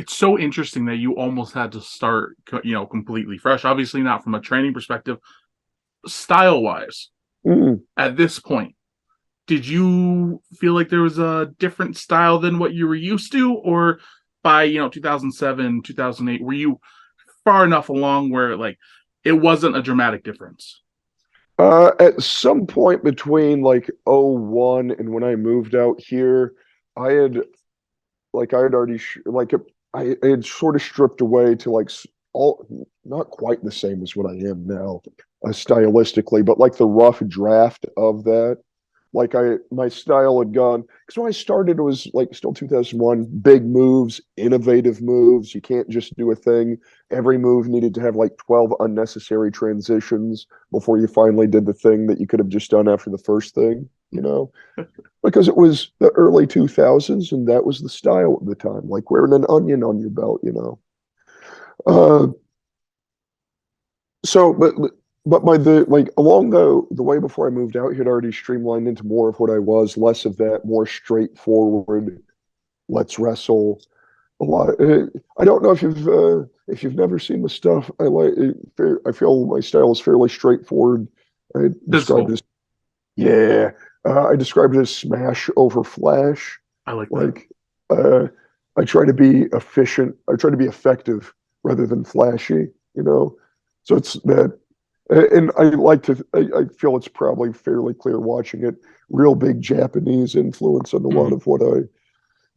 it's so interesting that you almost had to start, completely fresh. Obviously, not from a training perspective, style wise. Mm. At this point, did you feel like there was a different style than what you were used to, or by 2007, 2008, were you far enough along where like it wasn't a dramatic difference? At some point between like '01 and when I moved out here, I had I had already I had sort of stripped away to all not quite the same as what I am now, stylistically, but like the rough draft of that. My style had gone because when I started it was like still 2001, big moves, innovative moves. You can't just do a thing. Every move needed to have like 12 unnecessary transitions before you finally did the thing that you could have just done after the first thing, because it was the early 2000s and that was the style at the time, like wearing an onion on your belt. Uh, so, but by the like along the way before I moved out, he had already streamlined into more of what I was, less of that, more straightforward. Let's wrestle. A lot. I don't know if you've never seen the stuff. I feel my style is fairly straightforward. I describe it Physical. as yeah. I describe it as smash over flash. I like that. Like uh, I try to be efficient. I try to be effective rather than flashy. So it's that, and I feel it's probably fairly clear watching it. Real big Japanese influence on a lot Mhm. of what I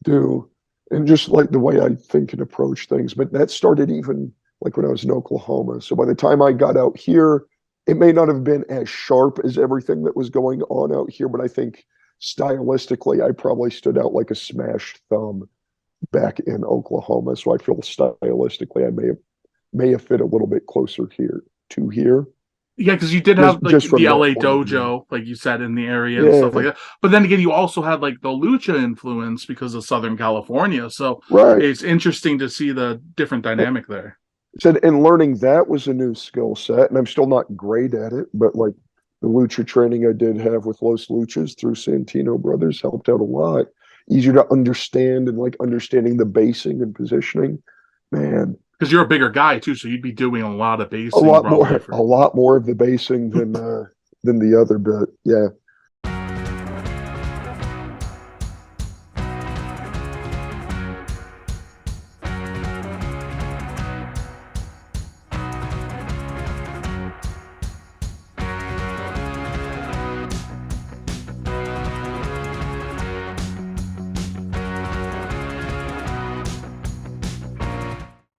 do, and just like the way I think and approach things. But that started even like when I was in Oklahoma. So by the time I got out here, it may not have been as sharp as everything that was going on out here, but I think stylistically, I probably stood out like a smashed thumb back in Oklahoma. So I feel stylistically, I may have fit a little bit closer here to here, Yeah, because you did just have like just the from that LA point of view. dojo, like you said, in the area and stuff like Yeah, that. But then again, you also had like the lucha influence because of Southern California. So right. it's interesting to see the different dynamic there. Said and learning that was a new skill set, and I'm still not great at it, but like the lucha training I did have with Los Luchas through Santino Brothers helped out a lot. Easier to understand and like understanding the basing and positioning. Man, Because you're a bigger guy too, so you'd be doing a lot of a basing lot probably more, a for. lot more of the basing than the other bit. Yeah.